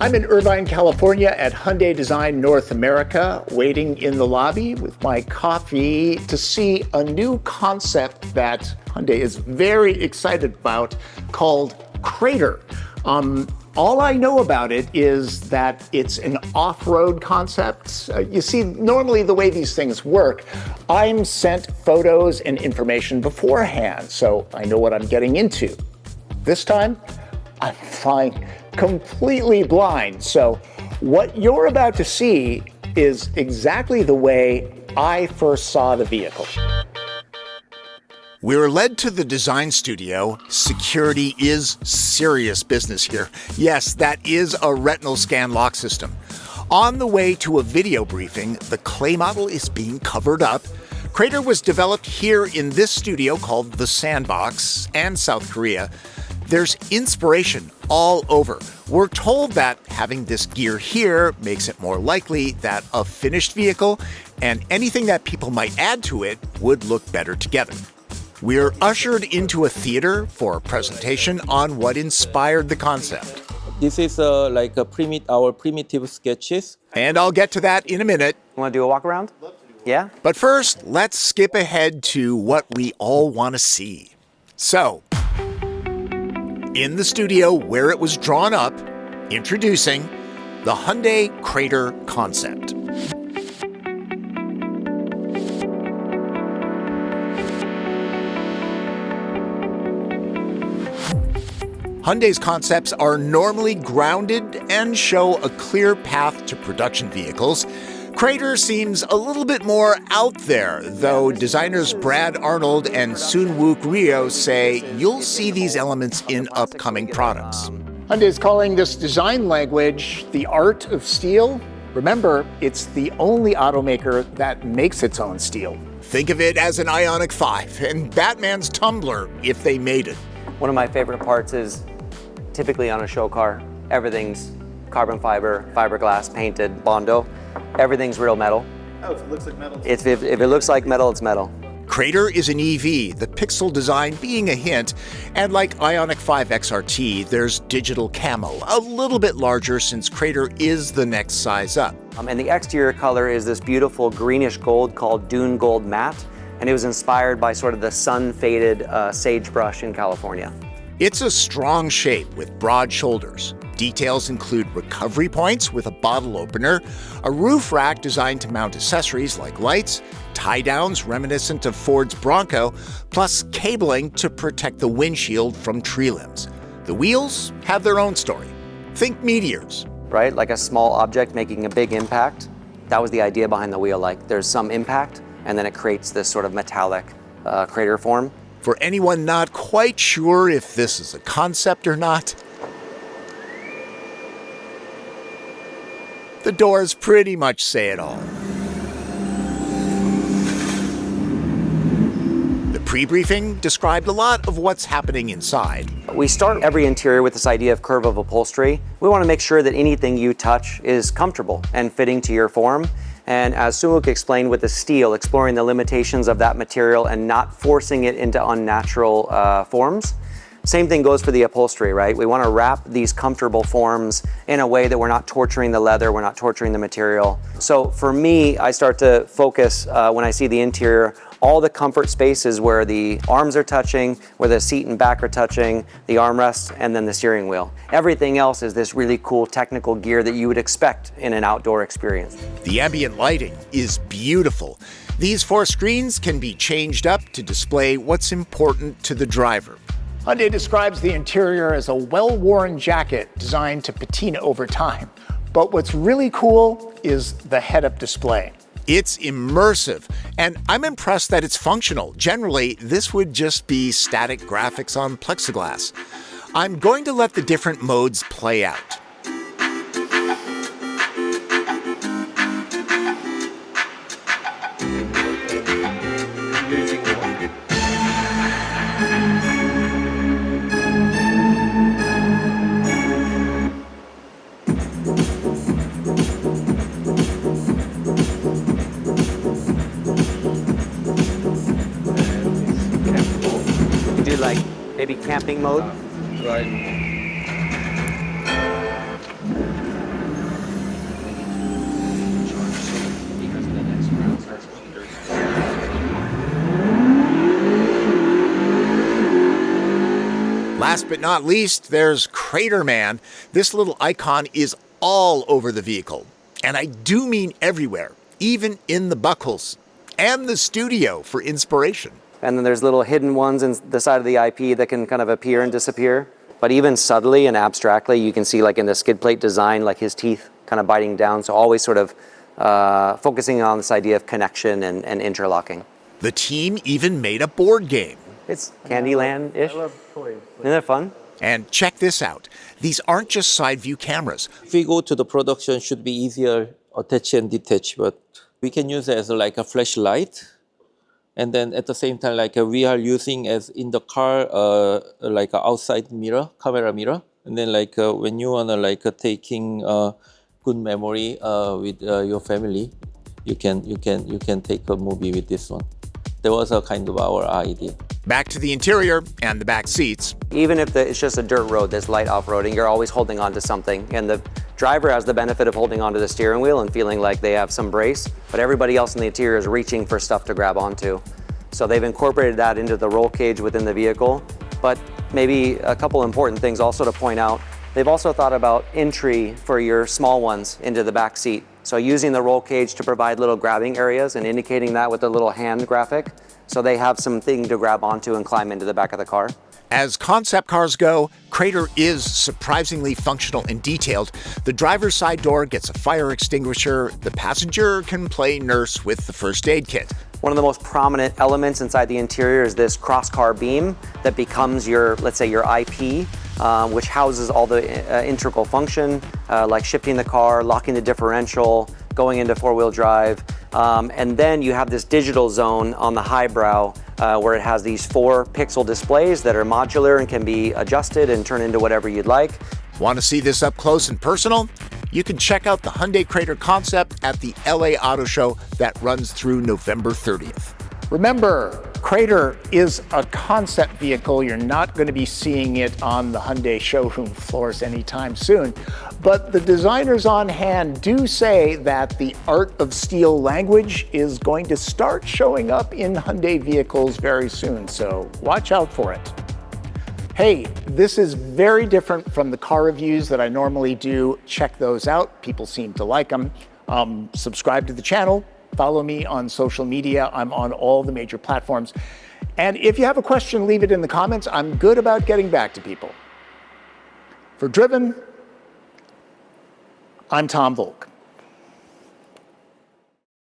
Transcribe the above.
I'm in Irvine, California at Hyundai Design North America, waiting in the lobby with my coffee to see a new concept that Hyundai is very excited about called CRATER. All I know about it is that it's an off-road concept. You see, normally the way these things work, I'm sent photos and information beforehand, so I know what I'm getting into. This time, I'm flying completely blind. So what you're about to see is exactly the way I first saw the vehicle. We were led to the design studio. Security is serious business here. Yes, that is a retinal scan lock system. On the way to a video briefing, the clay model is being covered up. CRATER was developed here in this studio called the Sandbox and South Korea. There's inspiration all over. We're told that having this gear here makes it more likely that a finished vehicle and anything that people might add to it would look better together. We're ushered into a theater for a presentation on what inspired the concept. This is our primitive sketches. And I'll get to that in a minute. Want to do a walk around? Yeah? But first, let's skip ahead to what we all want to see. So, in the studio where it was drawn up, introducing the Hyundai CRATER concept. Hyundai's concepts are normally grounded and show a clear path to production vehicles. CRATER seems a little bit more out there, though designers Brad Arnold and Wook say you'll see these elements in upcoming products. Hyundai is calling this design language the art of steel. Remember, it's the only automaker that makes its own steel. Think of it as an IONIQ 5 and Batman's Tumbler if they made it. One of my favorite parts is typically on a show car, everything's carbon fiber, fiberglass, painted, Bondo. Everything's real metal. Oh, if it looks like metal. If it looks like metal, it's metal. CRATER is an EV, the pixel design being a hint, and like IONIQ 5 XRT, there's digital camo, a little bit larger since CRATER is the next size up. And the exterior color is this beautiful greenish gold called Dune Gold Matte, and it was inspired by sort of the sun-faded sagebrush in California. It's a strong shape with broad shoulders. Details include recovery points with a bottle opener, a roof rack designed to mount accessories like lights, tie-downs reminiscent of Ford's Bronco, plus cabling to protect the windshield from tree limbs. The wheels have their own story. Think meteors. Right, like a small object making a big impact. That was the idea behind the wheel, like there's some impact and then it creates this sort of metallic crater form. For anyone not quite sure if this is a concept or not, the doors pretty much say it all. The pre-briefing described a lot of what's happening inside. We start every interior with this idea of curve of upholstery. We want to make sure that anything you touch is comfortable and fitting to your form. And as Seung explained with the steel, exploring the limitations of that material and not forcing it into unnatural forms. Same thing goes for the upholstery, right? We want to wrap these comfortable forms in a way that we're not torturing the leather, we're not torturing the material. So for me, I start to focus when I see the interior, all the comfort spaces where the arms are touching, where the seat and back are touching, the armrests, and then the steering wheel. Everything else is this really cool technical gear that you would expect in an outdoor experience. The ambient lighting is beautiful. These 4 screens can be changed up to display what's important to the driver. Hyundai describes the interior as a well-worn jacket designed to patina over time. But what's really cool is the head-up display. It's immersive, and I'm impressed that it's functional. Generally, this would just be static graphics on plexiglass. I'm going to let the different modes play out. Maybe camping mode. Right. Last but not least, there's Crater Man. This little icon is all over the vehicle. And I do mean everywhere, even in the buckles and the studio for inspiration. And then there's little hidden ones in the side of the IP that can kind of appear and disappear. But even subtly and abstractly, you can see like in the skid plate design, like his teeth kind of biting down. So always sort of focusing on this idea of connection and interlocking. The team even made a board game. It's Candyland-ish. I love toys. Isn't that fun? And check this out. These aren't just side view cameras. If we go to the production, should be easier attach and detach, but we can use it as like a flashlight. And then at the same time, like we are using as in the car, like a outside mirror, camera mirror. And then like when you wanna like taking good memory with your family, you can take a movie with this one. That was a kind of our idea. Back to the interior and the back seats. Even if it's just a dirt road that's light off-roading, you're always holding on to something. And the driver has the benefit of holding onto the steering wheel and feeling like they have some brace, but everybody else in the interior is reaching for stuff to grab onto. So they've incorporated that into the roll cage within the vehicle. But maybe a couple important things also to point out. They've also thought about entry for your small ones into the back seat. So using the roll cage to provide little grabbing areas and indicating that with a little hand graphic. So they have something to grab onto and climb into the back of the car. As concept cars go, Crater is surprisingly functional and detailed. The driver's side door gets a fire extinguisher. The passenger can play nurse with the first aid kit. One of the most prominent elements inside the interior is this cross-car beam that becomes your, let's say, your IP, which houses all the integral function, like shifting the car, locking the differential, going into four-wheel drive. And then you have this digital zone on the highbrow where it has these 4 pixel displays that are modular and can be adjusted and turn into whatever you'd like. Want to see this up close and personal? You can check out the Hyundai Crater concept at the LA Auto Show that runs through November 30th. Remember, Crater is a concept vehicle. You're not going to be seeing it on the Hyundai showroom floors anytime soon. But the designers on hand do say that the art of steel language is going to start showing up in Hyundai vehicles very soon, so watch out for it. Hey, this is very different from the car reviews that I normally do. Check those out. People seem to like them. Subscribe to the channel. Follow me on social media. I'm on all the major platforms. And if you have a question, leave it in the comments. I'm good about getting back to people. For Driven, I'm Tom Voelk.